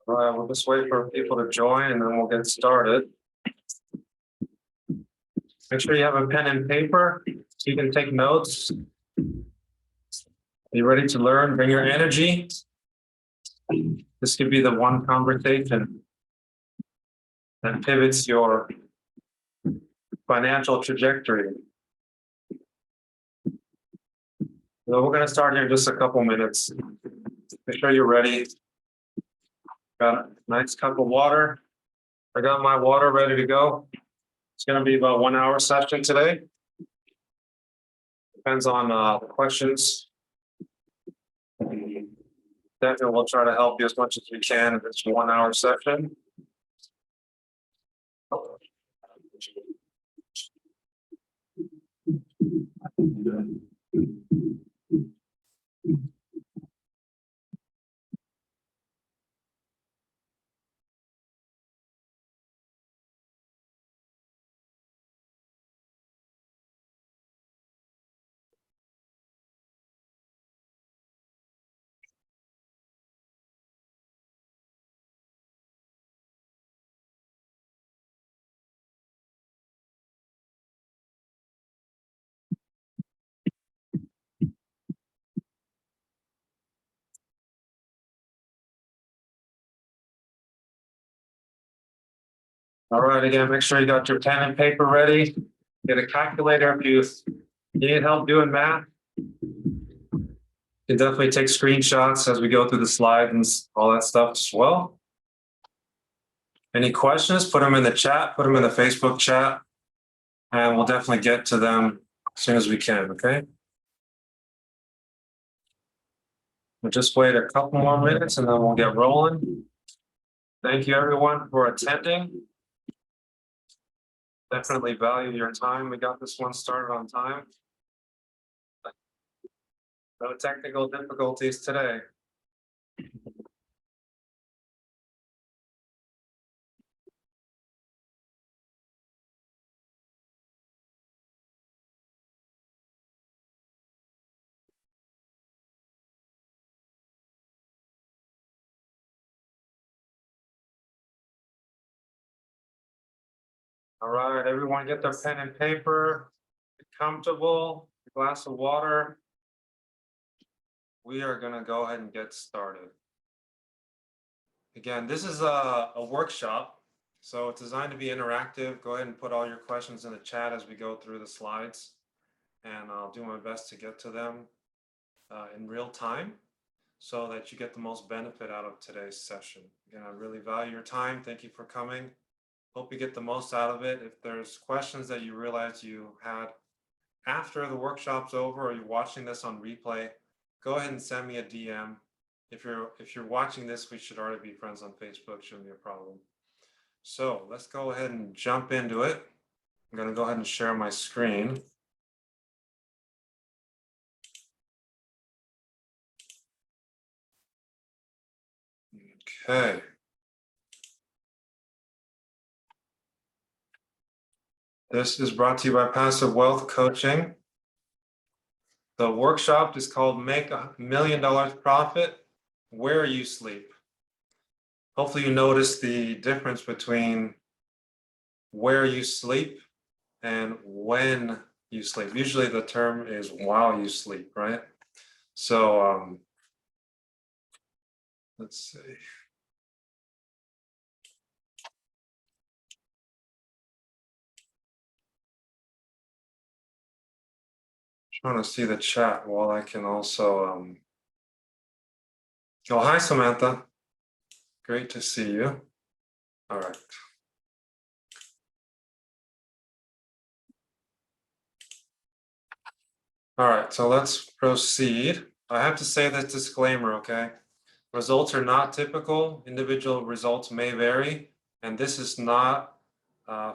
All right, we'll just wait for people to join and then we'll get started. Make sure you have a pen and paper so you can take notes. Are you ready to learn? Bring your energy. This could be the one conversation that pivots your financial trajectory. So we're going to start here in just a couple minutes. Make sure you're ready. Got a nice cup of water. I got my water ready to go. It's going to be about 1 hour session today. Depends on the questions. Definitely we'll try to help you as much as we can if it's a 1 hour session. All right, again, make sure you got your pen and paper ready. Get a calculator if you need help doing math. You can definitely take screenshots as we go through the slides and all that stuff as well. Any questions, put them in the chat, put them in the Facebook chat, and we'll definitely get to them as soon as we can, okay? We'll just wait a couple more minutes and then we'll get rolling. Thank you everyone for attending. Definitely value your time. We got this one started on time. No technical difficulties today. All right, everyone get their pen and paper, get comfortable, a glass of water. We are gonna go ahead and get started. Again, this is a workshop, so it's designed to be interactive. Go ahead and put all your questions in the chat as we go through the slides, and I'll do my best to get to them in real time so that you get the most benefit out of today's session. Again, I really value your time. Thank you for coming. Hope you get the most out of it. If there's questions that you realize you had after the workshop's over or you're watching this on replay, go ahead and send me a DM. If you're watching this, we should already be friends on Facebook, shouldn't be a problem. So let's go ahead and jump into it. I'm going to go ahead and share my screen. Okay. This is brought to you by Passive Wealth Coaching. The workshop is called Make $1 Million Profit Where You Sleep. Hopefully you notice the difference between where you sleep and when you sleep. Usually the term is while you sleep, right? So let's see. Trying to see the chat while I can also oh, hi Samantha, great to see you. All right, so let's proceed. I have to say this disclaimer, okay? Results are not typical. Individual results may vary, and this is not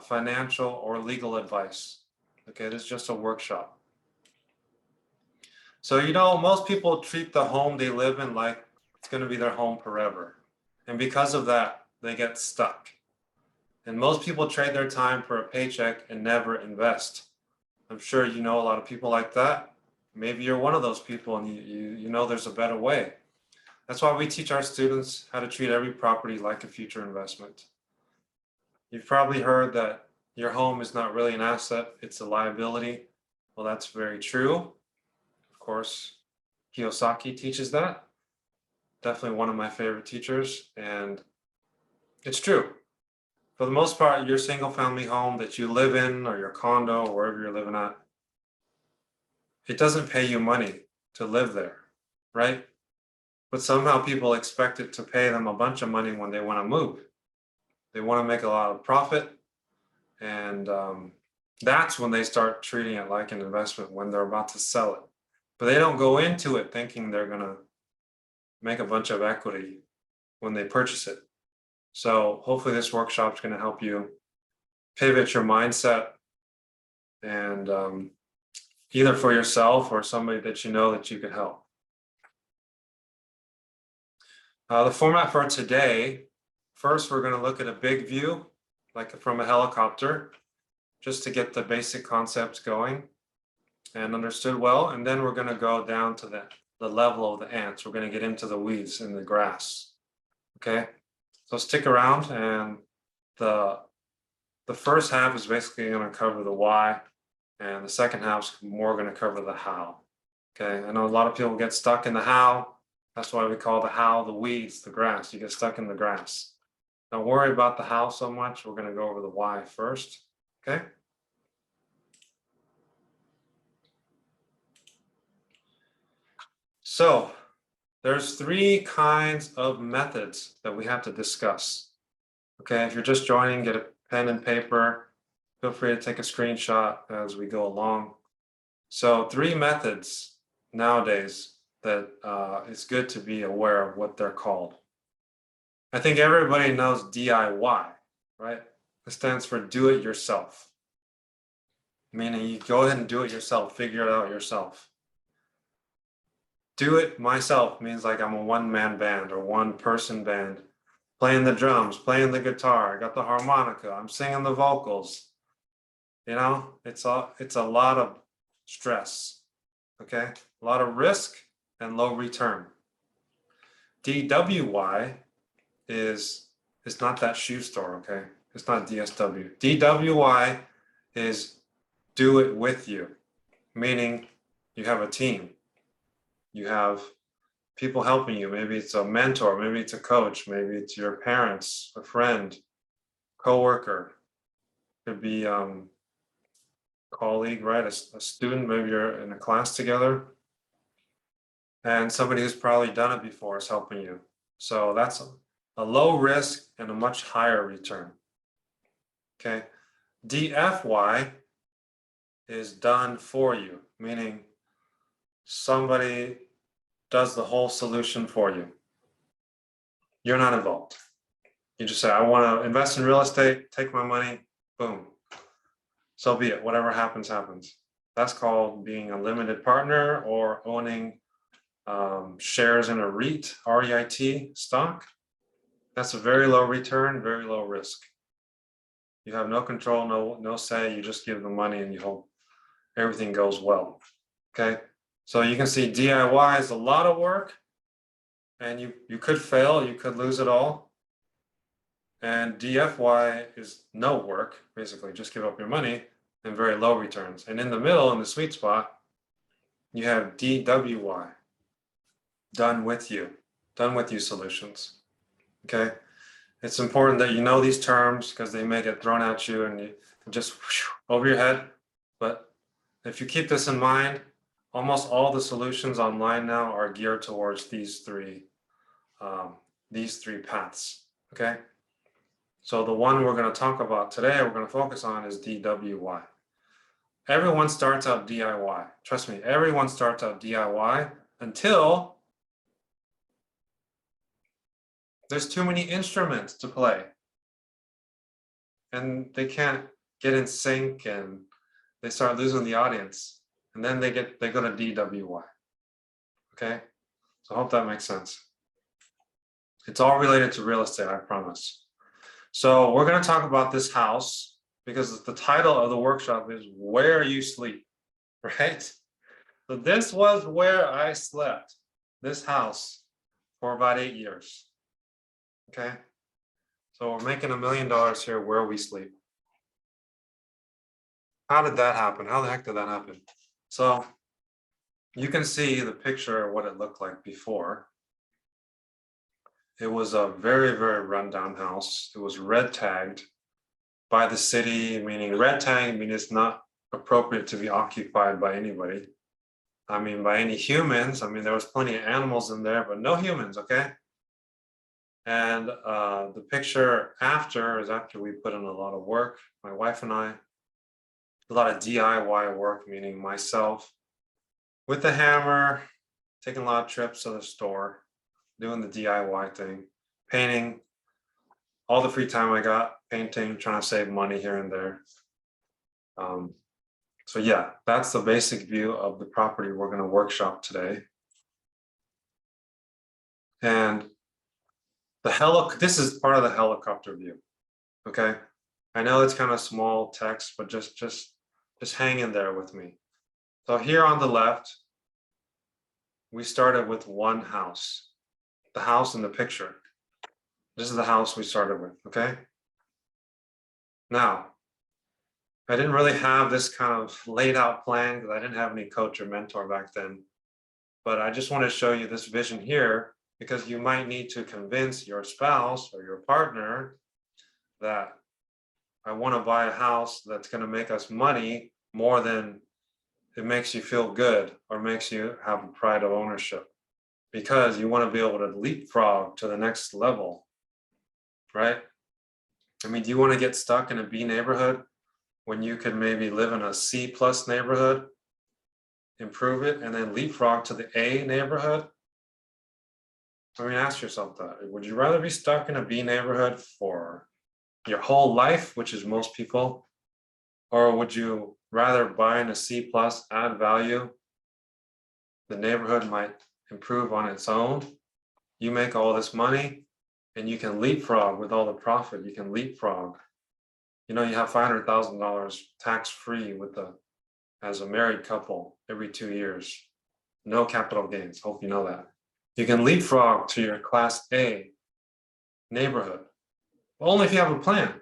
financial or legal advice. Okay, this is just a workshop. So, you know, most people treat the home they live in like it's going to be their home forever. And because of that, they get stuck. And most people trade their time for a paycheck and never invest. I'm sure you know a lot of people like that. Maybe you're one of those people and you know there's a better way. That's why we teach our students how to treat every property like a future investment. You've probably heard that your home is not really an asset, it's a liability. Well, that's very true. Of course, Kiyosaki teaches that. Definitely one of my favorite teachers, and it's true. For the most part, your single family home that you live in, or your condo, or wherever you're living at, it doesn't pay you money to live there, right? But somehow people expect it to pay them a bunch of money when they want to move. They want to make a lot of profit, and that's when they start treating it like an investment, when they're about to sell it. But they don't go into it thinking they're going to make a bunch of equity when they purchase it. So hopefully this workshop is going to help you pivot your mindset, and either for yourself or somebody that you know that you could help. The format for today, first we're going to look at a big view, like from a helicopter, just to get the basic concepts going and understood well. And then we're going to go down to the level of the ants. We're going to get into the weeds in the grass. Okay, so stick around, and the first half is basically going to cover the why, and the second half is more going to cover the how. Okay, I know a lot of people get stuck in the how. That's why we call the how the weeds, the grass. You get stuck in the grass. Don't worry about the how so much. We're going to go over the why first. Okay. So there's three kinds of methods that we have to discuss. Okay, if you're just joining, get a pen and paper. Feel free to take a screenshot as we go along. So three methods nowadays that it's good to be aware of what they're called. I think everybody knows DIY, right? It stands for do it yourself. Meaning you go ahead and do it yourself, figure it out yourself. Do it myself means like I'm a one-man band or one-person band, playing the drums, playing the guitar, I got the harmonica, I'm singing the vocals. You know, it's a lot of stress, okay? A lot of risk and low return. DWY is not that shoe store, okay? It's not DSW. DWY is do it with you, meaning you have a team. You have people helping you. Maybe it's a mentor, maybe it's a coach, maybe it's your parents, a friend, coworker. Could be colleague, right? A student, maybe you're in a class together. And somebody who's probably done it before is helping you. So that's a low risk and a much higher return. Okay. DFY is done for you, meaning somebody does the whole solution for you. You're not involved. You just say, I want to invest in real estate, take my money, boom. So be it. Whatever happens, happens. That's called being a limited partner or owning shares in a REIT, REIT stock. That's a very low return, very low risk. You have no control, no say. You just give the money and you hope everything goes well. Okay, so you can see DIY is a lot of work, and you could fail, you could lose it all. And DFY is no work, basically just give up your money and very low returns. And in the middle, in the sweet spot, you have DWY, done with you solutions. Okay, it's important that you know these terms because they may get thrown at you and you just over your head. But if you keep this in mind, almost all the solutions online now are geared towards these three paths. Okay, so the one we're going to talk about today, we're going to focus on is DWY. Everyone starts out DIY. Trust me, everyone starts out DIY until there's too many instruments to play. And they can't get in sync and they start losing the audience. And then they go to DWY. Okay? So I hope that makes sense. It's all related to real estate, I promise. So we're going to talk about this house because the title of the workshop is Where You Sleep, right? So this was where I slept, this house, for about 8 years. Okay. So we're making $1 million here where we sleep. How did that happen? How the heck did that happen? So you can see the picture of what it looked like before. It was a very, very rundown house. It was red tagged by the city, meaning red tag, meaning it's not appropriate to be occupied by anybody. I mean, by any humans. I mean, there was plenty of animals in there, but no humans, okay? And the picture after is after we put in a lot of work, my wife and I, a lot of DIY work, meaning myself with the hammer, taking a lot of trips to the store, doing the DIY thing, painting, all the free time I got, painting, trying to save money here and there. So yeah, that's the basic view of the property we're going to workshop today. And this is part of the helicopter view. Okay. I know it's kind of small text, but just hang in there with me. So here on the left, we started with one house, the house in the picture. This is the house we started with, okay? Now, I didn't really have this kind of laid out plan because I didn't have any coach or mentor back then. But I just want to show you this vision here because you might need to convince your spouse or your partner that I want to buy a house that's going to make us money more than it makes you feel good or makes you have a pride of ownership, because you want to be able to leapfrog to the next level, right? I mean, do you want to get stuck in a B neighborhood when you could maybe live in a C plus neighborhood, improve it, and then leapfrog to the A neighborhood? I mean, ask yourself that. Would you rather be stuck in a B neighborhood for your whole life, which is most people, or would you rather buy in a C plus, add value? The neighborhood might improve on its own. You make all this money and you can leapfrog with all the profit. You can leapfrog. You know, you have $500,000 tax-free as a married couple every 2 years. No capital gains. Hope you know that. You can leapfrog to your class A neighborhood. Only if you have a plan.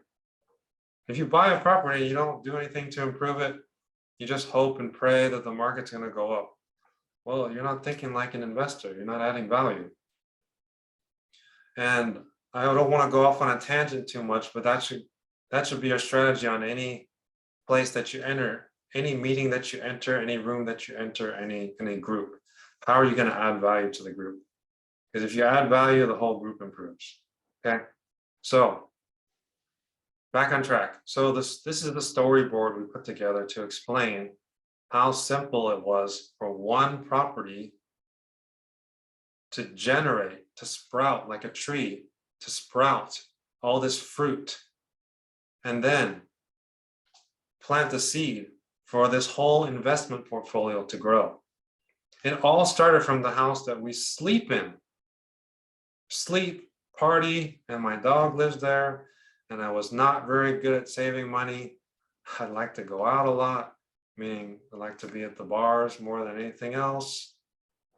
If you buy a property, you don't do anything to improve it. You just hope and pray that the market's going to go up. Well, you're not thinking like an investor. You're not adding value. And I don't want to go off on a tangent too much, but that should be your strategy on any place that you enter, any meeting that you enter, any room that you enter, any group. How are you going to add value to the group? Because if you add value, the whole group improves. Okay. So back on track. So this is the storyboard we put together to explain how simple it was for one property to generate, to sprout like a tree, to sprout all this fruit, and then plant the seed for this whole investment portfolio to grow. It all started from the house that we sleep in. Sleep, party, and my dog lives there, and I was not very good at saving money. I'd like to go out a lot, meaning I like to be at the bars more than anything else.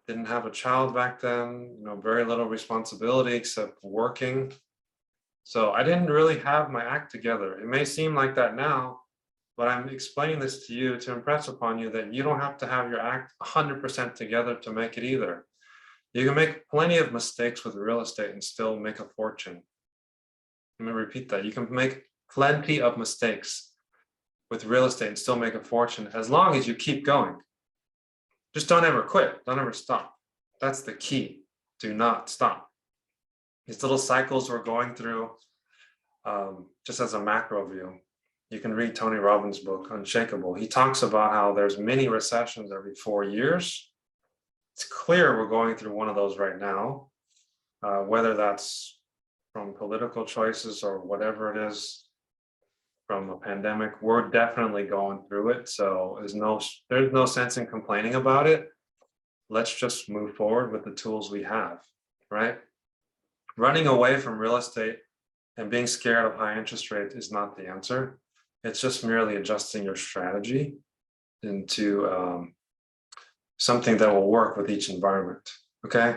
Didn't have a child back then, you know, very little responsibility except working. So I didn't really have my act together. It may seem like that now, but I'm explaining this to you to impress upon you that you don't have to have your act 100% together to make it either. You can make plenty of mistakes with real estate and still make a fortune. Let me repeat that. You can make plenty of mistakes with real estate and still make a fortune as long as you keep going. Just don't ever quit. Don't ever stop. That's the key. Do not stop. These little cycles we're going through, just as a macro view, you can read Tony Robbins' book, Unshakable. He talks about how there's mini recessions every 4 years. It's clear we're going through one of those right now, whether that's from political choices or whatever it is, from a pandemic. We're definitely going through it. So there's no sense in complaining about it. Let's just move forward with the tools we have, right? Running away from real estate and being scared of high interest rates is not the answer. It's just merely adjusting your strategy into something that will work with each environment, okay?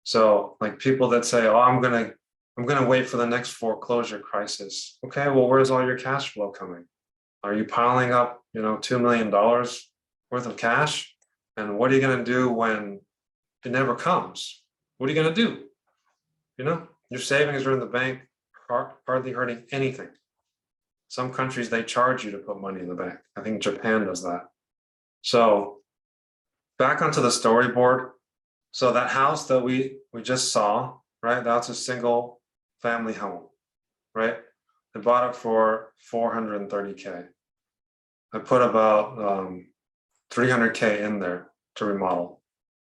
So like people that say, oh, I'm gonna wait for the next foreclosure crisis. Okay, well, where's all your cash flow coming? Are you piling up, $2 million worth of cash? And what are you gonna do when it never comes? What are you gonna do? Your savings are in the bank, hardly hurting anything. Some countries, they charge you to put money in the bank. I think Japan does that. So back onto the storyboard. So that house that we just saw, right? That's a single family home, right? I bought it for 430K. I put about 300K in there to remodel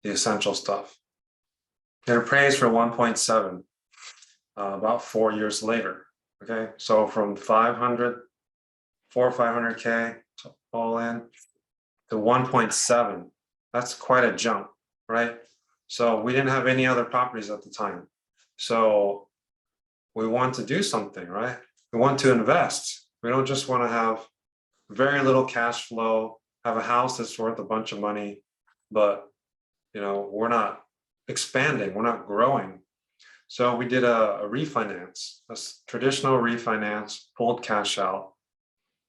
the essential stuff. It appraised for 1.7 about 4 years later. Okay, so from 500 or 500K all in to 1.7. That's quite a jump, right? So we didn't have any other properties at the time. So we want to do something, right? We want to invest. We don't just want to have very little cash flow, have a house that's worth a bunch of money, but we're not expanding, we're not growing. So we did a refinance, a traditional refinance, pulled cash out,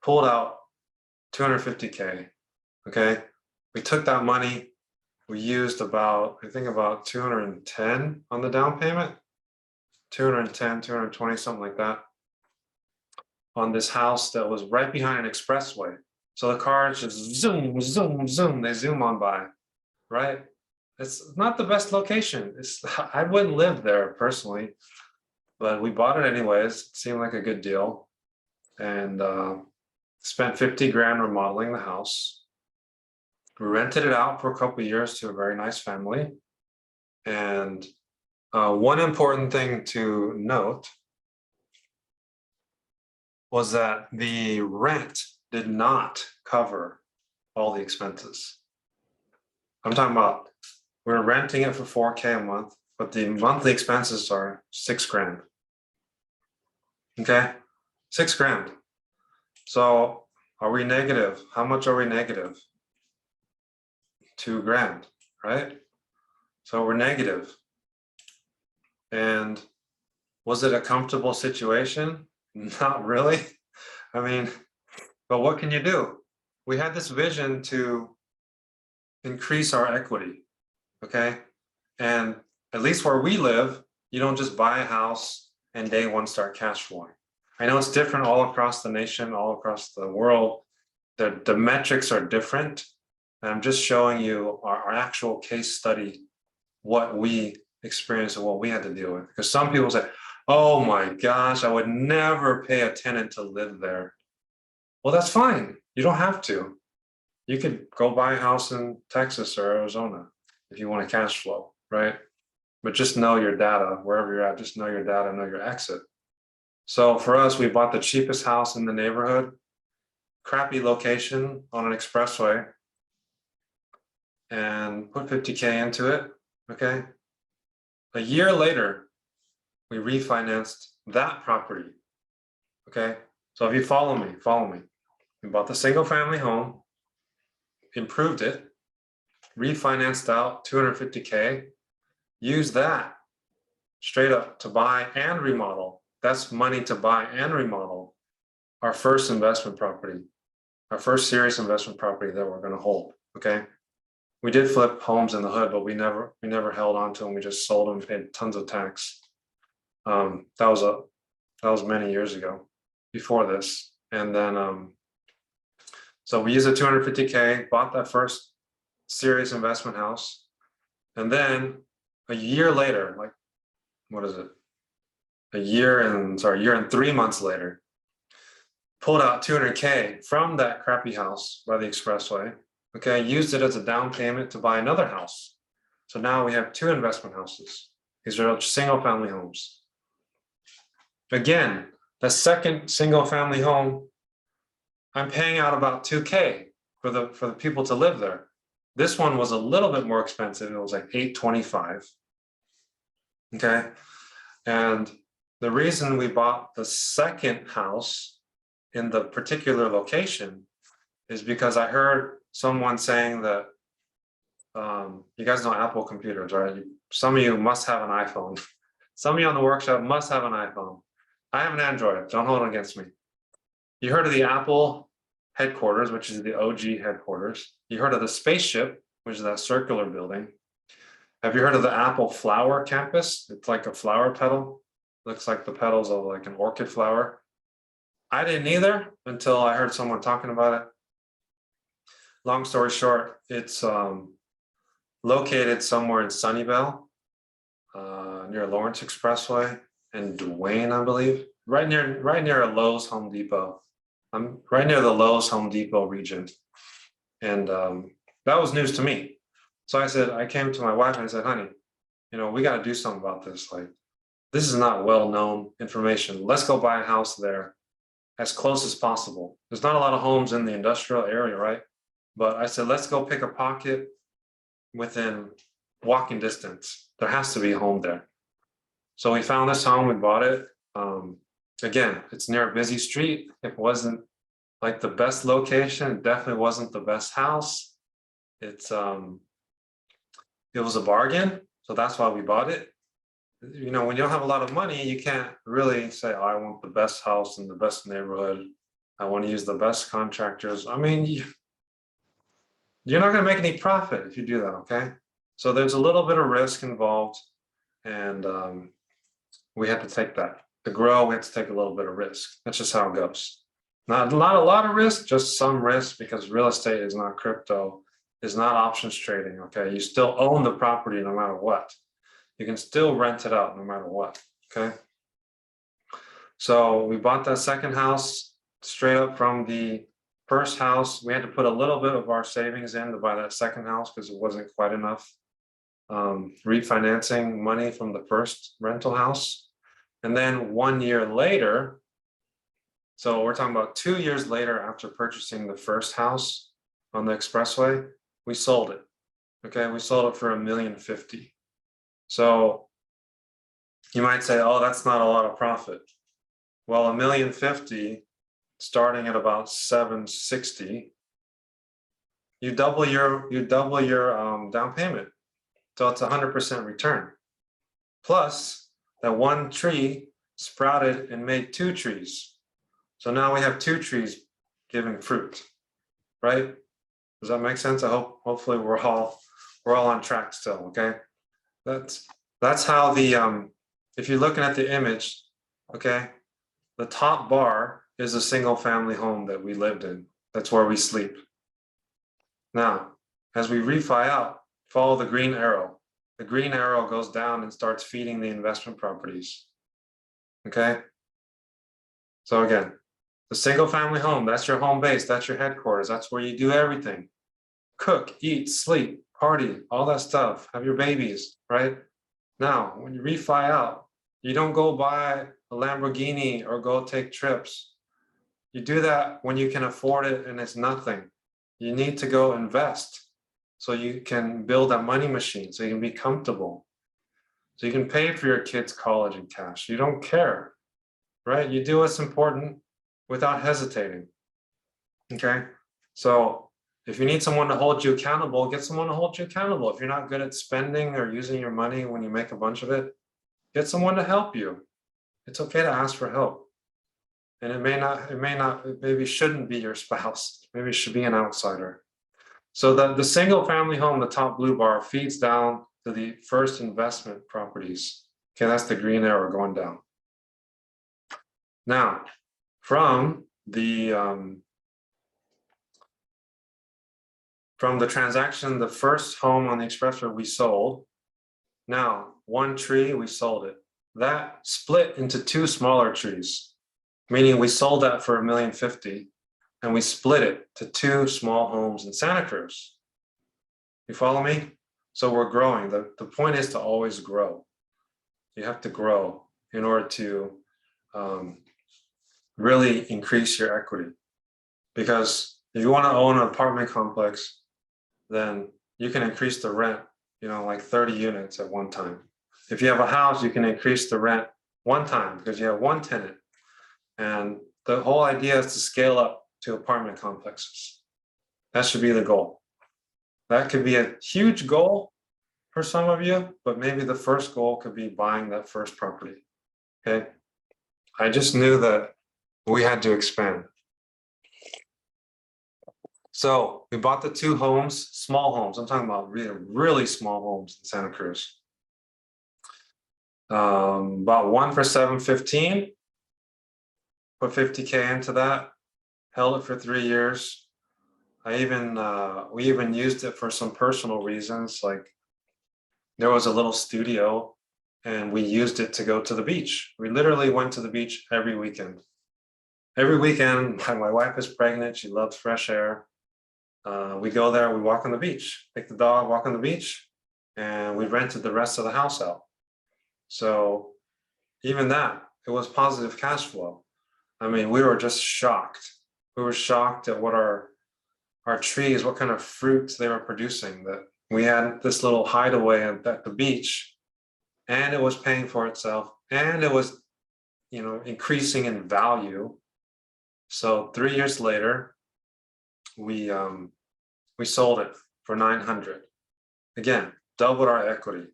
pulled out 250K. Okay, we took that money, we used about 210 on the down payment, 210, 220, something like that, on this house that was right behind an expressway. So the cars just zoom, zoom, zoom, they zoom on by, right? It's not the best location. I wouldn't live there personally, but we bought it anyways. It seemed like a good deal, and spent 50 grand remodeling the house. We rented it out for a couple of years to a very nice family. And one important thing to note was that the rent did not cover all the expenses. I'm talking about, we're renting it for 4K a month, but the monthly expenses are 6 grand. Okay, 6 grand. So are we negative? How much are we negative? 2 grand, right? So we're negative. And was it a comfortable situation? Not really. I mean, but what can you do? We had this vision to increase our equity, okay? And at least where we live, you don't just buy a house and day one start cash flowing. I know it's different all across the nation, all across the world. The metrics are different. And I'm just showing you our actual case study, what we experienced and what we had to deal with. Because some people say, oh my gosh, I would never pay a tenant to live there. Well, that's fine. You don't have to. You could go buy a house in Texas or Arizona if you want a cash flow, right? But just know your data, wherever you're at, just know your data, know your exit. So for us, we bought the cheapest house in the neighborhood, crappy location on an expressway, and put 50K into it, okay? A year later, we refinanced that property, okay? So if you follow me. We bought the single family home, improved it, refinanced out 250K, used that straight up to buy and remodel. That's money to buy and remodel our first investment property, our first serious investment property that we're going to hold, okay? We did flip homes in the hood, but we never held on to them. We just sold them, paid tons of tax. That was many years ago, before this. And then, so we used the 250K, bought that first serious investment house. And then a year later, like, what is it? A year and 3 months later, pulled out 200K from that crappy house by the expressway. Okay, used it as a down payment to buy another house. So now we have 2 investment houses. These are single family homes. Again, the second single family home, I'm paying out about 2K for the people to live there. This one was a little bit more expensive. It was like $825. Okay, and the reason we bought the second house in the particular location is because I heard someone saying that You guys know Apple computers, right? Some of you must have an iPhone. Some of you on the workshop must have an iPhone. I have an Android. Don't hold it against me. You heard of the Apple headquarters, which is the OG headquarters. You heard of the spaceship, which is that circular building. Have you heard of the Apple Flower campus? It's like a flower petal. Looks like the petals of like an orchid flower. I didn't either until I heard someone talking about it. Long story short, it's located somewhere in Sunnyvale, near Lawrence Expressway and Duane, I believe, right near a Lowe's Home Depot. I'm right near the Lowe's Home Depot region, and that was news to me. So I came to my wife and I said, honey, we got to do something about this. Like, this is not well-known information. Let's go buy a house there as close as possible. There's not a lot of homes in the industrial area, right? But I said, let's go pick a pocket within walking distance. There has to be a home there. So we found this home, we bought it. Again, it's near a busy street. It wasn't like the best location. It definitely wasn't the best house. It was a bargain. So that's why we bought it. When you don't have a lot of money, you can't really say, oh, I want the best house in the best neighborhood. I want to use the best contractors. I mean, you're not going to make any profit if you do that, okay? So there's a little bit of risk involved, and we had to take that. To grow, we had to take a little bit of risk. That's just how it goes. Not a lot of risk, just some risk, because real estate is not crypto, is not options trading, okay? You still own the property no matter what. You can still rent it out no matter what, okay? So we bought that second house straight up from the first house. We had to put a little bit of our savings in to buy that second house because it wasn't quite enough refinancing money from the first rental house. And then 1 year later, so we're talking about 2 years later after purchasing the first house on the expressway, we sold it. Okay, we sold it for $1,050,000. So you might say, oh, that's not a lot of profit. Well, $1,050,000 starting at about $760,000, you double your down payment. So it's 100% return. Plus, that one tree sprouted and made 2 trees. So now we have 2 trees giving fruit, right? Does that make sense? Hopefully we're all on track still, okay? That's how if you're looking at the image, okay, the top bar is a single family home that we lived in. That's where we sleep. Now, as we refi out, follow the green arrow. The green arrow goes down and starts feeding the investment properties. Okay? So again, the single family home, that's your home base, that's your headquarters, that's where you do everything. Cook, eat, sleep, party, all that stuff, have your babies, right? Now, when you refi out, you don't go buy a Lamborghini or go take trips. You do that when you can afford it and it's nothing. You need to go invest so you can build a money machine, so you can be comfortable. So you can pay for your kids' college in cash. You don't care, right? You do what's important without hesitating, okay? So if you need someone to hold you accountable, get someone to hold you accountable. If you're not good at spending or using your money when you make a bunch of it, get someone to help you. It's okay to ask for help. And it maybe shouldn't be your spouse. Maybe it should be an outsider. So the single family home, the top blue bar, feeds down to the first investment properties. Okay, that's the green arrow going down. Now, from the transaction, the first home on the expressway we sold, now 1 tree, we sold it. That split into 2 smaller trees, meaning we sold that for $1,050,000 and we split it to 2 small homes in Santa Cruz. You follow me? So we're growing. The point is to always grow. You have to grow in order to really increase your equity. Because if you want to own an apartment complex, then you can increase the rent, like 30 units at one time. If you have a house, you can increase the rent one time because you have 1 tenant. And the whole idea is to scale up to apartment complexes. That should be the goal. That could be a huge goal for some of you, but maybe the first goal could be buying that first property. Okay. I just knew that we had to expand. So we bought the 2 homes, small homes. I'm talking about really, really small homes in Santa Cruz. Bought one for $715, put $50K into that, held it for 3 years. We even used it for some personal reasons, like there was a little studio and we used it to go to the beach. We literally went to the beach every weekend. Every weekend, my wife is pregnant, she loves fresh air. We go there, we walk on the beach, take the dog, walk on the beach, and we rented the rest of the house out. So even that, it was positive cash flow. I mean, we were just shocked. We were shocked at what our trees, what kind of fruits they were producing, that we had this little hideaway at the beach, and it was paying for itself, and it was, increasing in value. So 3 years later, we sold it for 900. Again, doubled our equity.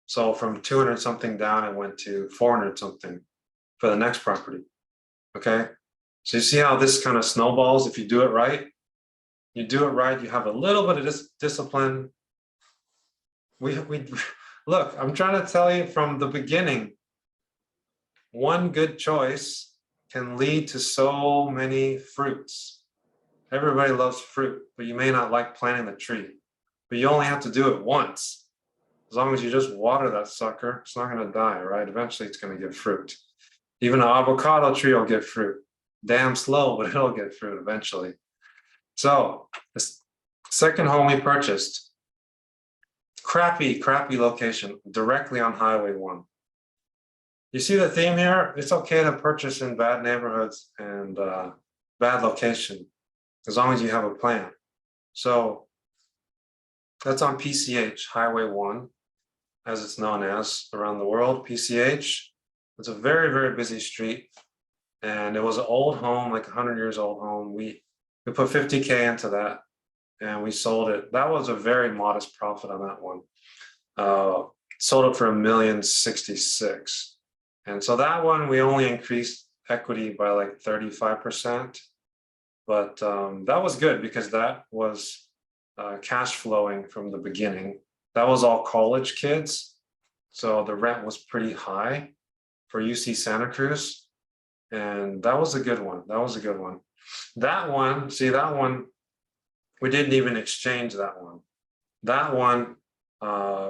So from 200 something down, it went to 400 something for the next property. Okay. So you see how this kind of snowballs if you do it right? You do it right, you have a little bit of this discipline. We look, I'm trying to tell you from the beginning, one good choice can lead to so many fruits. Everybody loves fruit, but you may not like planting the tree. But you only have to do it once. As long as you just water that sucker, it's not going to die, right? Eventually it's going to give fruit. Even an avocado tree will give fruit. Damn slow, but it'll get fruit eventually. So this second home we purchased, crappy location, directly on Highway 1. You see the theme here? It's okay to purchase in bad neighborhoods and bad location, as long as you have a plan. So that's on PCH, Highway 1, as it's known as around the world, PCH. It's a very, very busy street. And it was an old home, like 100 years old home. We put $50K into that and we sold it. That was a very modest profit on that one. Sold it for $1,066,000. And so that one, we only increased equity by like 35%. But that was good because that was cash flowing from the beginning. That was all college kids. So the rent was pretty high for UC Santa Cruz. And that was a good one. That was a good one. That one, see that one, we didn't even exchange that one. That one,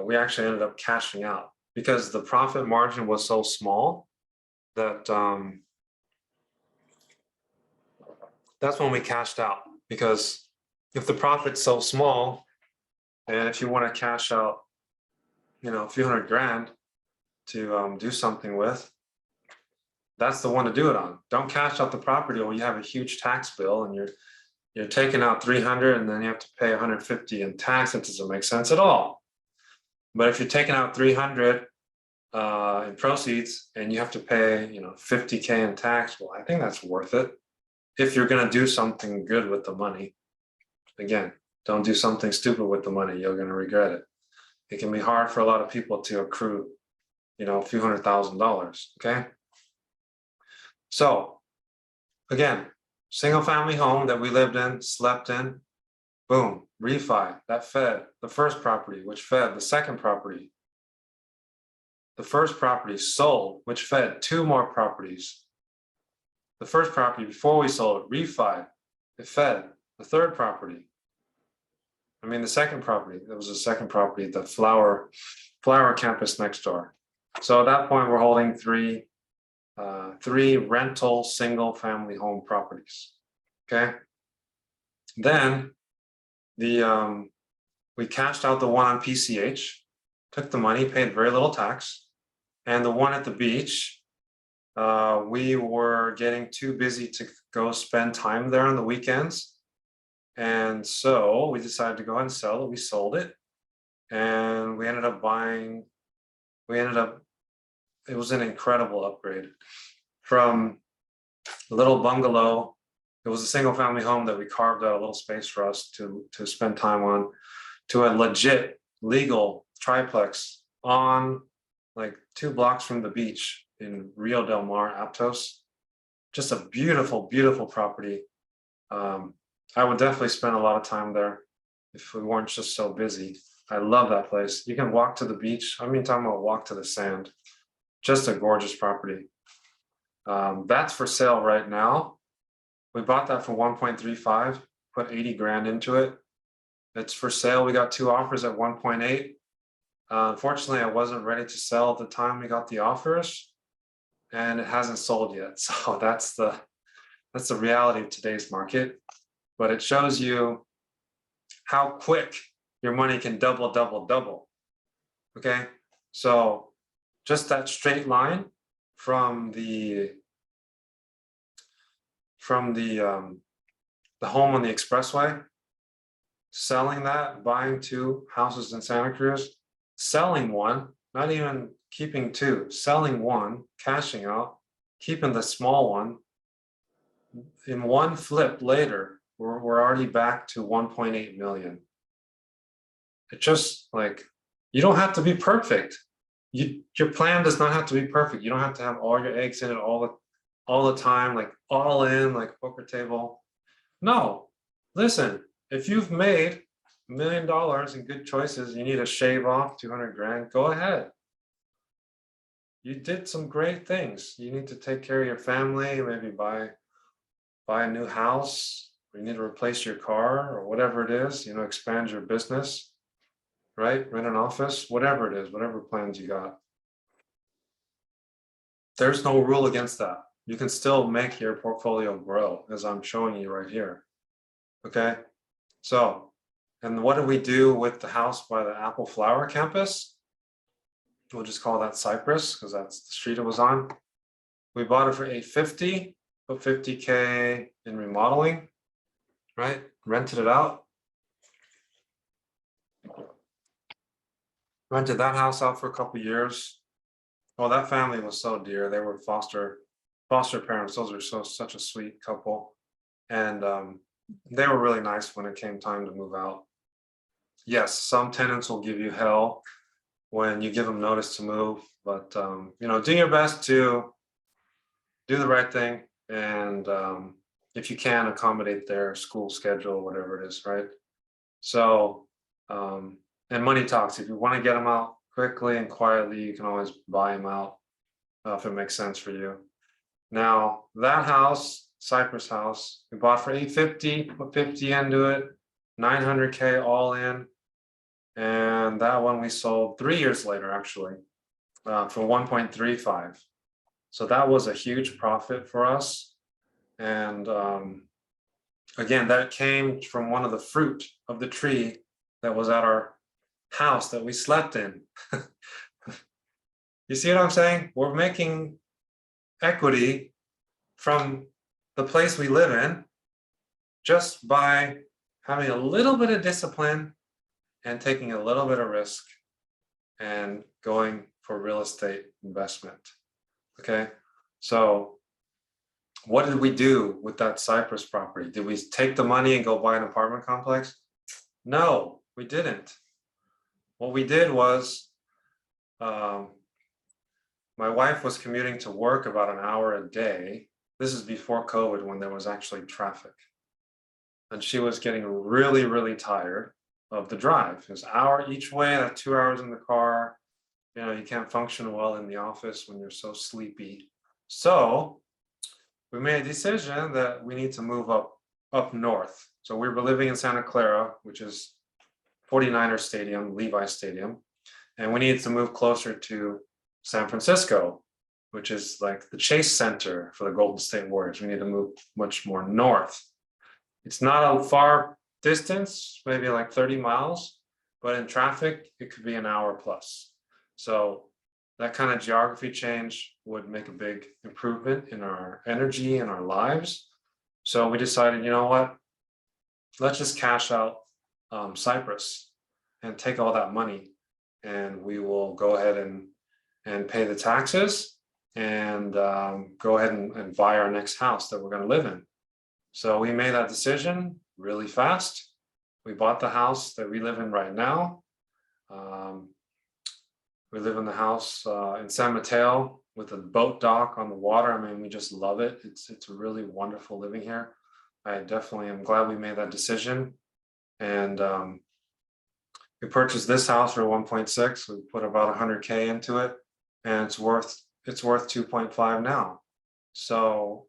we actually ended up cashing out because the profit margin was so small that that's when we cashed out. Because if the profit's so small, and if you want to cash out, a few $100,000 to do something with, that's the one to do it on. Don't cash out the property when you have a huge tax bill and you're taking out 300 and then you have to pay 150 in tax. It doesn't make sense at all. But if you're taking out 300 in proceeds and you have to pay 50K in tax, well, I think that's worth it. If you're going to do something good with the money. Again, don't do something stupid with the money. You're going to regret it. It can be hard for a lot of people to accrue, a few $100,000. Okay. So again, single family home that we lived in, slept in, boom, refi, that fed the first property, which fed the second property. The first property sold, which fed 2 more properties. The first property before we sold it, refi, it fed the third property. The second property, there was a second property, the flower campus next door. So at that point, we're holding 3 rental single family home properties. Okay. Then we cashed out the one on PCH, took the money, paid very little tax, and the one at the beach, we were getting too busy to go spend time there on the weekends. And so we decided to go ahead and sell it. We sold it and we ended up buying, it was an incredible upgrade from a little bungalow It was a single family home that we carved out a little space for us to spend time on, to a legit legal triplex on like 2 blocks from the beach in Rio del Mar, Aptos. Just a beautiful, beautiful property. I would definitely spend a lot of time there if we weren't just so busy. I love that place. You can walk to the beach. I mean, talking about walk to the sand. Just a gorgeous property. That's for sale right now. We bought that for 1.35, put 80 grand into it. It's for sale. We got 2 offers at 1.8. Unfortunately, I wasn't ready to sell at the time we got the offers, and it hasn't sold yet. So that's the reality of today's market. But it shows you how quick your money can double, double, double. Okay, so just that straight line from the home on the expressway, selling that, buying 2 houses in Santa Cruz, selling one, not even keeping 2, selling one, cashing out, keeping the small one. In one flip later, we're already back to 1.8 million. It just like, you don't have to be perfect. Your plan does not have to be perfect. You don't have to have all your eggs in it all the time, like all in, like poker table. No, listen, if you've made $1 million in good choices, you need to shave off 200 grand, go ahead. You did some great things. You need to take care of your family, maybe buy a new house, or you need to replace your car or whatever it is, you know, expand your business, right? Rent an office, whatever it is, whatever plans you got. There's no rule against that. You can still make your portfolio grow, as I'm showing you right here. Okay, so, and what do we do with the house by the Apple Flower campus? We'll just call that Cypress because that's the street it was on. We bought it for $850, put $50K in remodeling, right? Rented it out. Rented that house out for a couple of years. Oh, that family was so dear. They were foster parents. Those are such a sweet couple. And they were really nice when it came time to move out. Yes, some tenants will give you hell when you give them notice to move, but you know, do your best to do the right thing, and if you can, accommodate their school schedule, whatever it is, right? So, and money talks. If you want to get them out quickly and quietly, you can always buy them out if it makes sense for you. Now, that house, Cypress house, we bought for $850, put 50 into it, 900K all in. And that one we sold 3 years later, actually, for 1.35. So that was a huge profit for us. And again, that came from one of the fruit of the tree that was at our house that we slept in. You see what I'm saying? We're making equity from the place we live in just by having a little bit of discipline and taking a little bit of risk and going for real estate investment. Okay, so what did we do with that Cypress property? Did we take the money and go buy an apartment complex? No, we didn't. What we did was, my wife was commuting to work about an hour a day. This is before COVID, when there was actually traffic. And she was getting really, really tired of the drive. It was an hour each way, that's 2 hours in the car. You know, you can't function well in the office when you're so sleepy. So we made a decision that we need to move up north. So we were living in Santa Clara, which is 49er Stadium, Levi Stadium. And we needed to move closer to San Francisco, which is like the Chase Center for the Golden State Warriors. We need to move much more north. It's not a far distance, maybe like 30 miles, but in traffic, it could be an hour plus. So that kind of geography change would make a big improvement in our energy and our lives. So we decided, you know what, let's just cash out Cypress and take all that money, and we will go ahead and pay the taxes and go ahead and buy our next house that we're going to live in. So we made that decision really fast. We bought the house that we live in right now. We live in the house in San Mateo with a boat dock on the water. I mean, we just love it. It's really wonderful living here. I definitely am glad we made that decision. And we purchased this house for 1.6. We put about 100K into it, and it's worth 2.5 now. So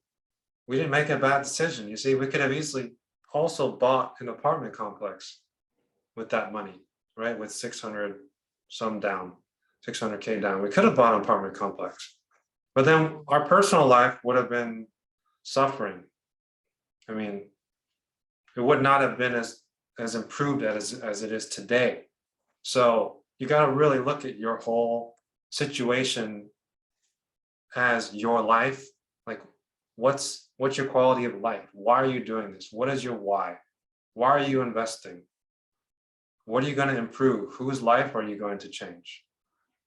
we didn't make a bad decision. You see, we could have easily also bought an apartment complex with that money, right? With 600 some down, 600K down. We could have bought an apartment complex, but then our personal life would have been suffering. I mean, it would not have been as improved as it is today. So you got to really look at your whole situation as your life. Like, what's your quality of life? Why are you doing this? What is your why? Why are you investing? What are you going to improve? Whose life are you going to change?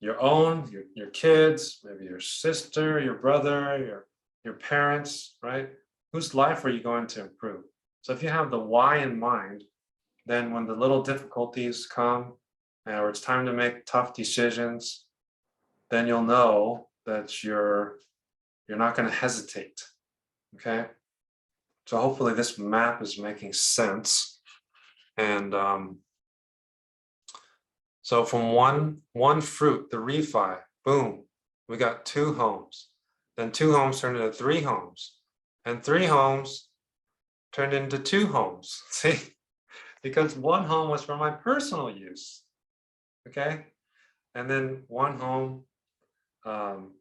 Your own, your kids, maybe your sister, your brother, your parents, right? Whose life are you going to improve? So if you have the why in mind, then when the little difficulties come or it's time to make tough decisions, then you'll know that you're not going to hesitate. Okay. So hopefully this map is making sense. And so from one fruit, the refi, boom, we got 2 homes. Then 2 homes turned into 3 homes, and 3 homes turned into 2 homes. See, because 1 home was for my personal use. Okay, and then 1 home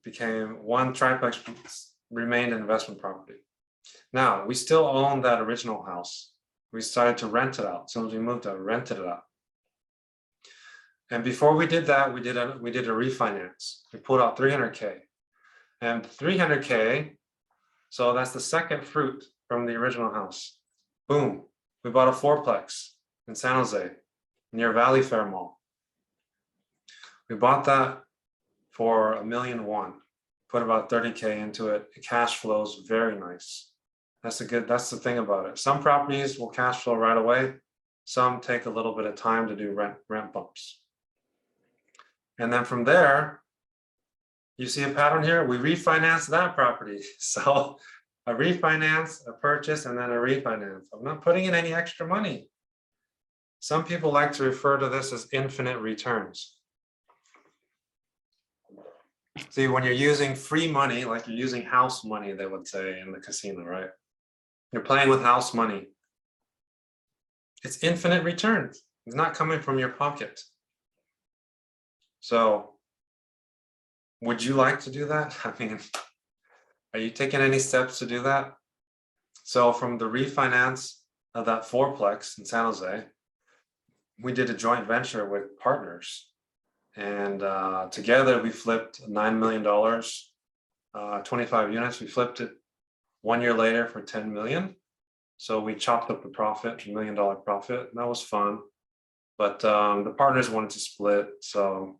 became 1 triplex, remained an investment property. Now we still own that original house. We decided to rent it out. As soon as we moved out, rented it out. And before we did that, we did a refinance. We pulled out 300K, and 300K. So that's the second fruit from the original house. Boom, we bought a 4plex in San Jose near Valley Fair Mall. We bought that for $1.1 million. Put about 30K into it. It cash flows very nice. That's the thing about it. Some properties will cash flow right away. Some take a little bit of time to do rent bumps. And then from there, you see a pattern here. We refinanced that property. So a refinance, a purchase, and then a refinance. I'm not putting in any extra money. Some people like to refer to this as infinite returns. See, when you're using free money, like you're using house money, they would say in the casino, right? You're playing with house money. It's infinite returns. It's not coming from your pocket. So would you like to do that? I mean, are you taking any steps to do that? So from the refinance of that 4plex in San Jose, we did a joint venture with partners. And together we flipped $9 million, 25 units. We flipped it 1 year later for 10 million. So we chopped up the profit, $1 million profit. And that was fun. But the partners wanted to split. So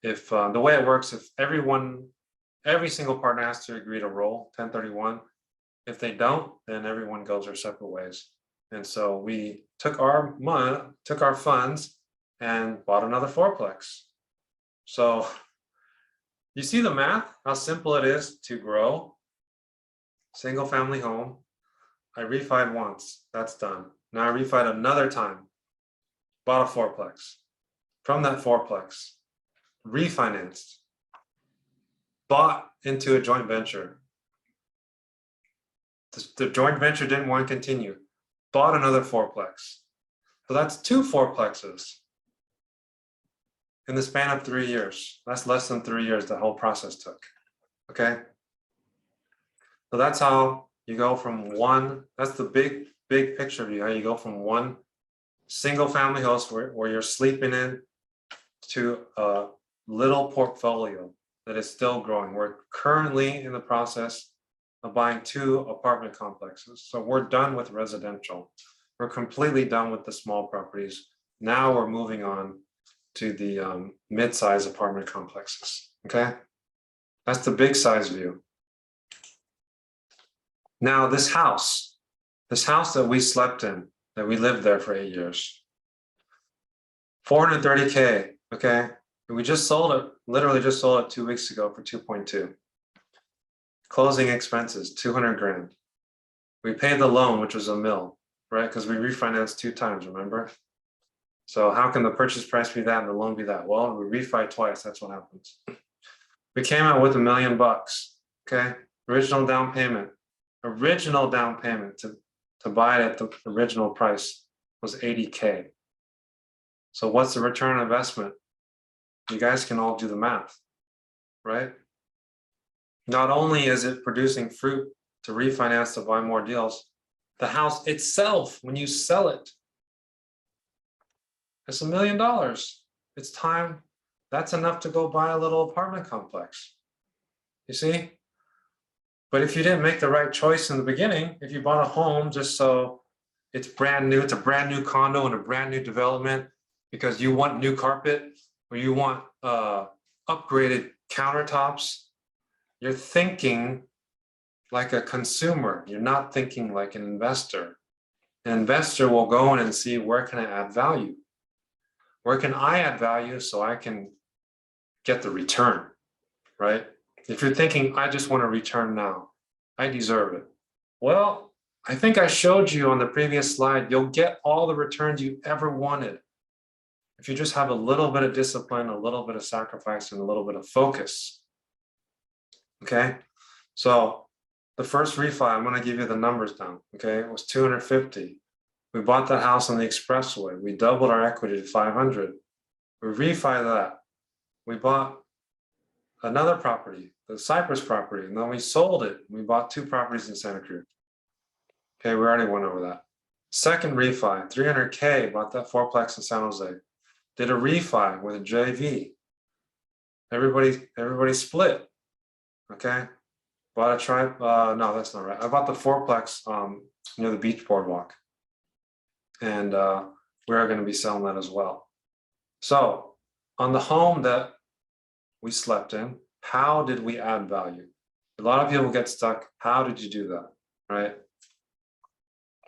if the way it works, if every single partner has to agree to roll 1031. If they don't, then everyone goes their separate ways. And so we took our money, took our funds, and bought another 4plex. So you see the math, how simple it is to grow. Single family home. I refied once, that's done. Now I refied another time, bought a 4plex. From that 4plex, refinanced, bought into a joint venture. The joint venture didn't want to continue, bought another 4plex. So that's 2 4plexes in the span of 3 years. That's less than 3 years the whole process took. Okay. So that's how you go from that's the big picture view, how you go from one single family house where you're sleeping in to a little portfolio that is still growing. We're currently in the process of buying 2 apartment complexes. So we're done with residential. We're completely done with the small properties. Now we're moving on to the mid-size apartment complexes. Okay, that's the big size view. Now this house, This house that we slept in, that we lived there for 8 years, 430K, okay? And we just sold it, literally just sold it 2 weeks ago for 2.2. Closing expenses, 200 grand. We paid the loan, which was $1 million, right? Because we refinanced 2 times, remember? So how can the purchase price be that and the loan be that? Well, we refi twice, that's what happens. We came out with $1 million, okay? Original down payment to buy it at the original price was 80K. So what's the return on investment? You guys can all do the math, right? Not only is it producing fruit to refinance to buy more deals, the house itself, when you sell it, it's $1 million. It's time. That's enough to go buy a little apartment complex. You see? But if you didn't make the right choice in the beginning, if you bought a home just so it's brand new, it's a brand new condo and a brand new development because you want new carpet or you want upgraded countertops, you're thinking like a consumer. You're not thinking like an investor. An investor will go in and see, where can I add value? Where can I add value so I can get the return, right? If you're thinking, I just want a return now, I deserve it. Well, I think I showed you on the previous slide, you'll get all the returns you ever wanted if you just have a little bit of discipline, a little bit of sacrifice, and a little bit of focus. Okay, so the first refi, I'm going to give you the numbers down. Okay, it was 250. We bought that house on the expressway. We doubled our equity to 500. We refi that. We bought another property, the Cypress property, and then we sold it. We bought 2 properties in Santa Cruz. Okay, we already went over that. Second refi, 300K, bought that 4-plex in San Jose. Did a refi with a JV. Everybody split. Okay, bought a tribe. No, that's not right. I bought the 4-plex near the beach boardwalk, and we are going to be selling that as well. So on the home that we slept in, how did we add value? A lot of people get stuck. How did you do that, right?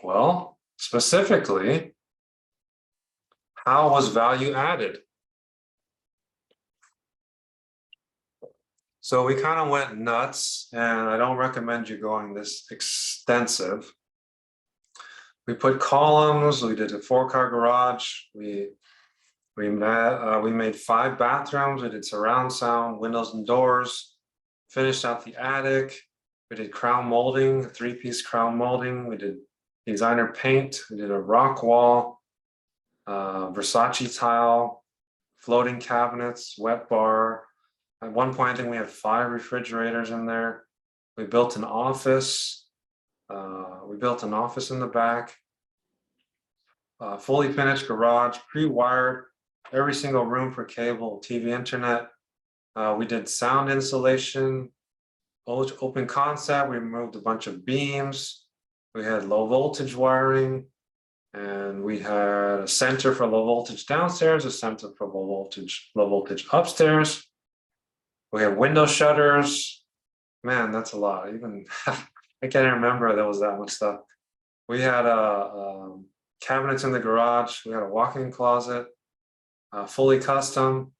Well, specifically, how was value added? So we kind of went nuts, and I don't recommend you going this extensive. We put columns, we did a 4-car garage, we made 5 bathrooms, we did surround sound, windows and doors, finished out the attic, we did crown molding, 3-piece crown molding, we did designer paint, we did a rock wall, Versace tile, floating cabinets, wet bar. At one point, I think we had 5 refrigerators in there. We built an office. We built an office in the back. Fully finished garage, pre-wired, every single room for cable, TV, internet. We did sound insulation, open concept. We removed a bunch of beams. We had low voltage wiring, and we had a center for low voltage downstairs, a center for low voltage upstairs. We have window shutters. Man, that's a lot. Even I can't remember there was that much stuff. We had cabinets in the garage. We had a walk-in closet, fully custom.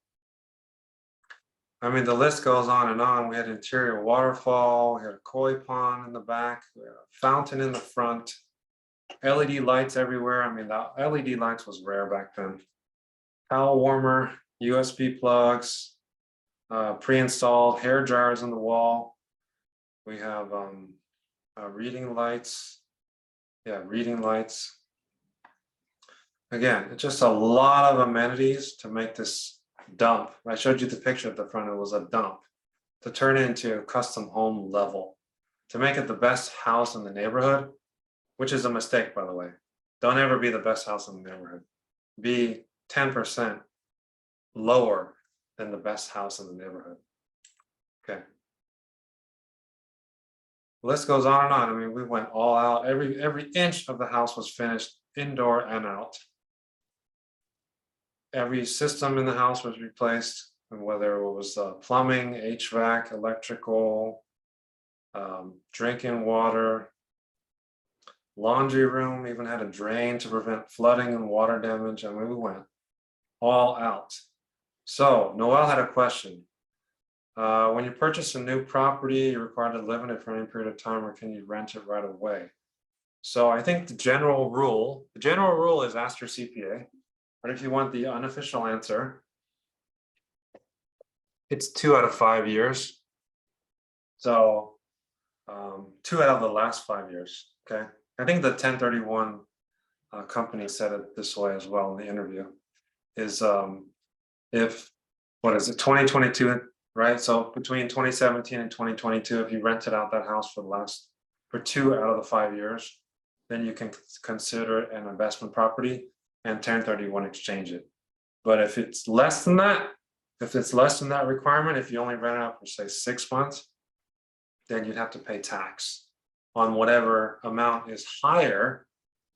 I mean, the list goes on and on. We had interior waterfall. We had a koi pond in the back. We had a fountain in the front. LED lights everywhere. I mean, the LED lights was rare back then. Towel warmer, USB plugs, pre-installed hair dryers on the wall. We have reading lights. Yeah, reading lights. Again, it's just a lot of amenities to make this dump. I showed you the picture at the front. It was a dump to turn it into a custom home level, to make it the best house in the neighborhood, which is a mistake, by the way. Don't ever be the best house in the neighborhood. Be 10% lower than the best house in the neighborhood. Okay. The list goes on and on. I mean, we went all out. Every inch of the house was finished, indoor and out. Every system in the house was replaced, and whether it was plumbing, HVAC, electrical, drinking water, laundry room, even had a drain to prevent flooding and water damage. I mean, we went all out. So Noel had a question. When you purchase a new property, you're required to live in it for any period of time, or can you rent it right away? So I think the general rule is ask your CPA, but if you want the unofficial answer, it's 2 out of 5 years. So 2 out of the last 5 years, okay? I think the 1031 company said it this way as well in the interview, is if, what is it, 2022, right? So between 2017 and 2022, if you rented out that house for 2 out of the 5 years, then you can consider it an investment property and 1031 exchange it. But if it's less than that, requirement, if you only rent it out for say 6 months, then you'd have to pay tax on whatever amount is higher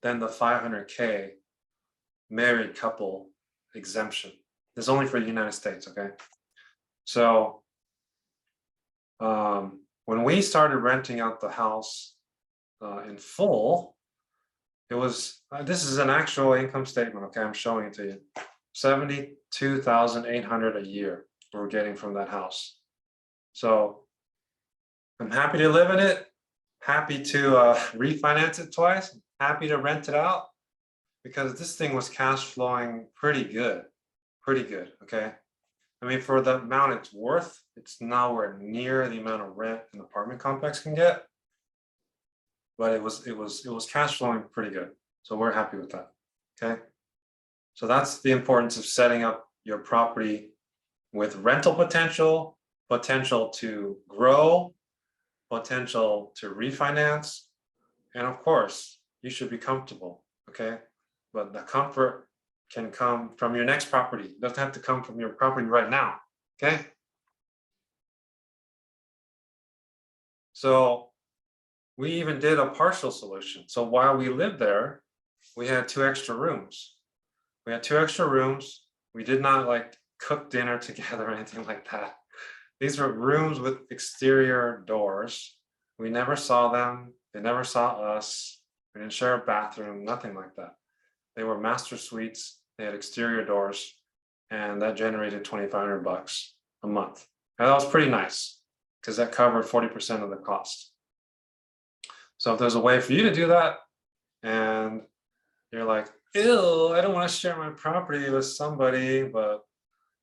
than the 500K married couple exemption. This is only for the United States, okay? So when we started renting out the house in full, it was, this is an actual income statement, okay? I'm showing it to you. $72,800 a year we're getting from that house. So I'm happy to live in it, happy to refinance it twice, happy to rent it out, because this thing was cash flowing pretty good, okay? I mean, for the amount it's worth, it's nowhere near the amount of rent an apartment complex can get, but it was cash flowing pretty good. So we're happy with that, okay? So that's the importance of setting up your property with rental potential, potential to grow, potential to refinance, and of course, you should be comfortable, okay? But the comfort can come from your next property. It doesn't have to come from your property right now, okay? So we even did a partial solution. So while we lived there, we had 2 extra rooms. We had 2 extra rooms. We did not like cook dinner together or anything like that. These were rooms with exterior doors. We never saw them. They never saw us. We didn't share a bathroom, nothing like that. They were master suites. They had exterior doors, and that generated $2,500 a month. And that was pretty nice because that covered 40% of the cost. So if there's a way for you to do that, and you're like, ew, I don't want to share my property with somebody, but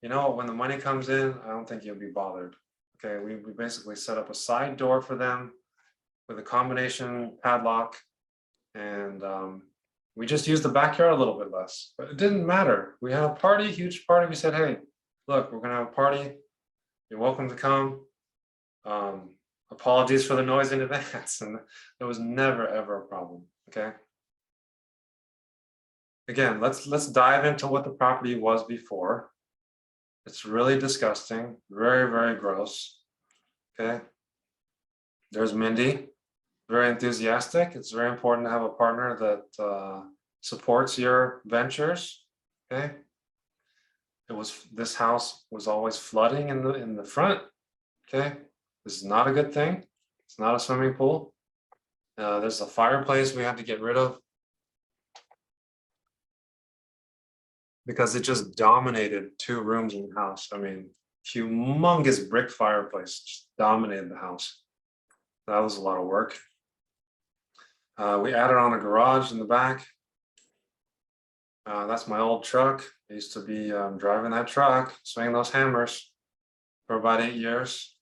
you know, when the money comes in, I don't think you'll be bothered. Okay, we basically set up a side door for them with a combination padlock, and we just used the backyard a little bit less, but it didn't matter. We had a party, huge party. We said, hey, look, we're gonna have a party. You're welcome to come. Apologies for the noise in advance. And there was never ever a problem, okay? Again, let's dive into what the property was before. It's really disgusting, very, very gross, okay? There's Mindy, very enthusiastic. It's very important to have a partner that supports your ventures, okay? This house was always flooding in the front, okay? This is not a good thing. It's not a swimming pool. There's a fireplace we had to get rid of because it just dominated 2 rooms in the house. I mean, humongous brick fireplace just dominated the house. That was a lot of work. We added on a garage in the back. That's my old truck. I used to be driving that truck, swinging those hammers for about 8 years.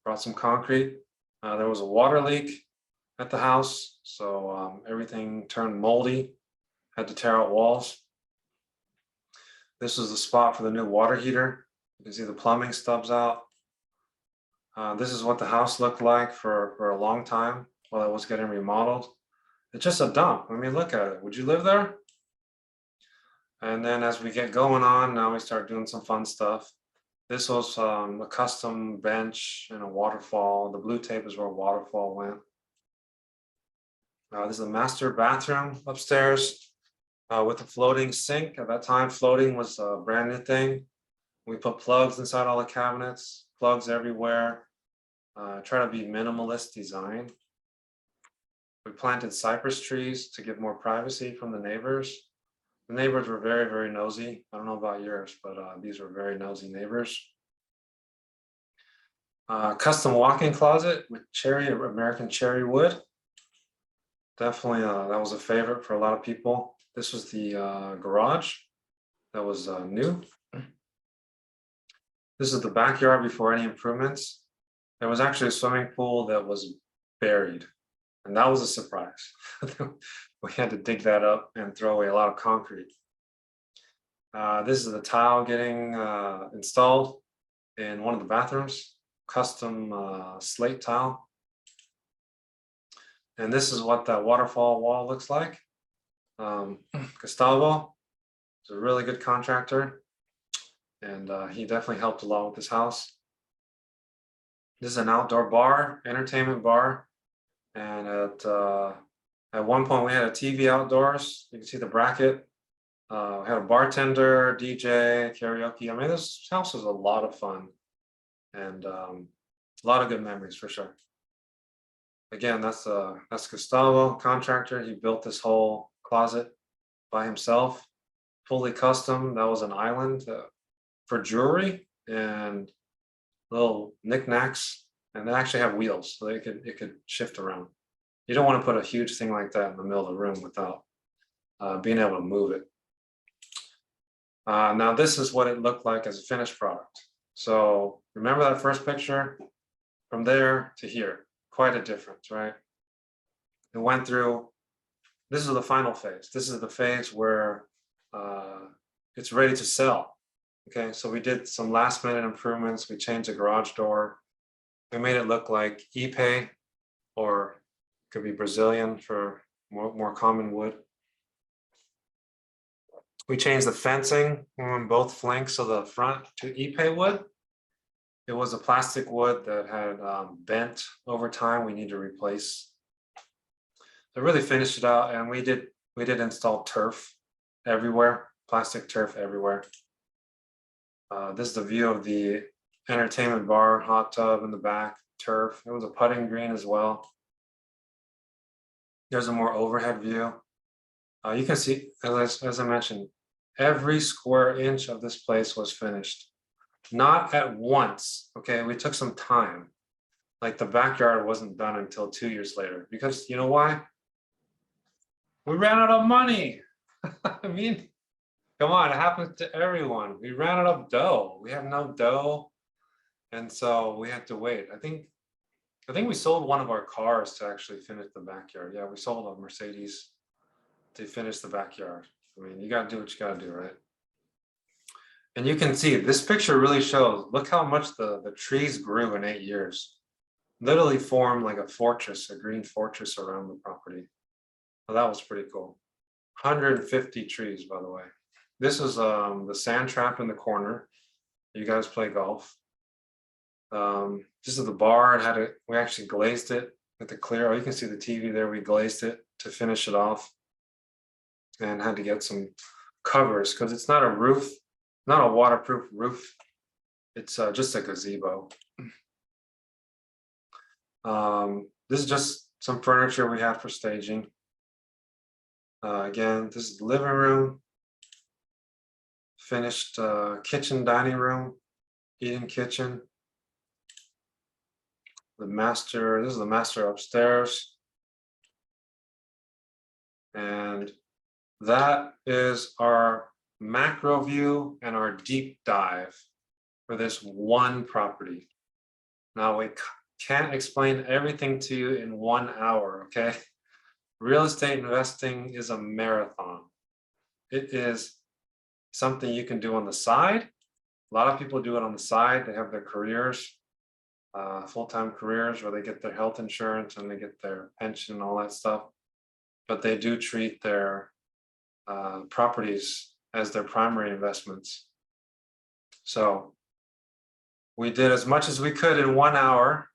Brought some concrete. There was a water leak at the house, so everything turned moldy. Had to tear out walls. This is the spot for the new water heater. You can see the plumbing stubs out. This is what the house looked like for a long time while it was getting remodeled. It's just a dump. I mean, look at it. Would you live there? And then as we get going on, now we start doing some fun stuff. This was a custom bench and a waterfall. The blue tape is where a waterfall went. This is a master bathroom upstairs with a floating sink. At that time, floating was a brand new thing. We put plugs inside all the cabinets, plugs everywhere. Try to be minimalist design. We planted cypress trees to give more privacy from the neighbors. The neighbors were very, very nosy. I don't know about yours, but these were very nosy neighbors. Custom walk-in closet with American cherry wood. Definitely, that was a favorite for a lot of people. This was the garage that was new. This is the backyard before any improvements. There was actually a swimming pool that was buried, and that was a surprise. We had to dig that up and throw away a lot of concrete. This is the tile getting installed in one of the bathrooms, custom slate tile. And this is what that waterfall wall looks like. Gustavo is a really good contractor, and he definitely helped a lot with this house. This is an outdoor bar, entertainment bar, and at one point we had a TV outdoors. You can see the bracket. We had a bartender, DJ, karaoke. I mean, this house was a lot of fun, and a lot of good memories for sure. Again, that's Gustavo, contractor. He built this whole closet by himself, fully custom. That was an island for jewelry and little knickknacks, and they actually have wheels, so it could shift around. You don't want to put a huge thing like that in the middle of the room without being able to move it. Now this is what it looked like as a finished product. So remember that first picture? From there to here, quite a difference, right? It went through, this is the final phase. This is the phase where it's ready to sell. Okay, so we did some last minute improvements. We changed the garage door. We made it look like Ipe, or could be Brazilian for more common wood. We changed the fencing on both flanks of the front to Ipe wood. It was a plastic wood that had bent over time. We need to replace. I really finished it out, and we did install turf everywhere, plastic turf everywhere. This is the view of the entertainment bar, hot tub in the back, turf. It was a putting green as well. There's a more overhead view. You can see, as I mentioned, every square inch of this place was finished. Not at once, okay? We took some time. Like the backyard wasn't done until 2 years later, because you know why? We ran out of money. I mean, come on, it happens to everyone. We ran out of dough. We had no dough, and so we had to wait. I think we sold one of our cars to actually finish the backyard. Yeah, we sold a Mercedes to finish the backyard. I mean, you gotta do what you gotta do, right? And you can see this picture really shows, look how much the trees grew in 8 years. Literally formed like a fortress, a green fortress around the property. Well, that was pretty cool. 150 trees, by the way. This is the sand trap in the corner. You guys play golf. This is the bar. We actually glazed it with the clear. Oh, you can see the TV there. We glazed it to finish it off, and had to get some covers because it's not a roof, not a waterproof roof. It's just a gazebo. This is just some furniture we have for staging. Again, this is the living room. Finished kitchen, dining room, eating kitchen. This is the master upstairs. And that is our macro view and our deep dive for this one property. Now we can't explain everything to you in 1 hour, okay? Real estate investing is a marathon. It is something you can do on the side. A lot of people do it on the side. They have their careers, full-time careers, where they get their health insurance and they get their pension and all that stuff. But they do treat their properties as their primary investments. So we did as much as we could in 1 hour.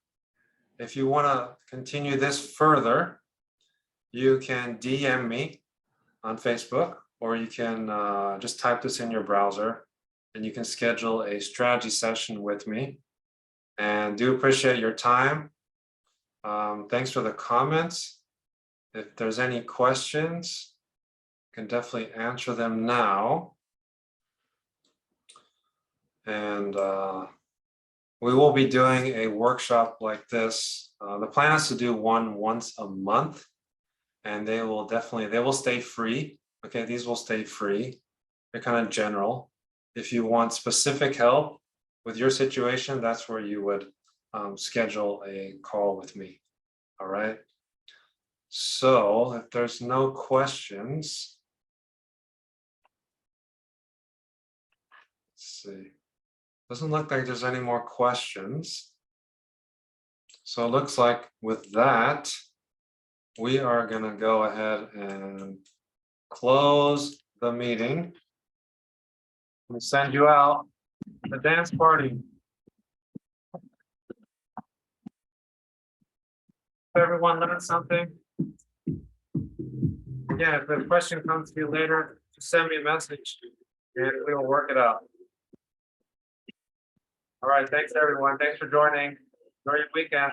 If you want to continue this further, you can DM me on Facebook, or you can just type this in your browser, and you can schedule a strategy session with me. And do appreciate your time. Thanks for the comments. if there's any questions, I can definitely answer them now. And we will be doing a workshop like this. The plan is to do one once a month, and they will stay free. Okay, these will stay free. They're kind of general. If you want specific help with your situation, that's where you would schedule a call with me. All right. So if there's no questions, let's see. Doesn't look like there's any more questions. So it looks like with that, we are going to go ahead and close the meeting. We'll send you out the dance party. If everyone learned something. Again, if the question comes to you later, just send me a message and we will work it out. All right, thanks everyone. Thanks for joining. Enjoy your weekend.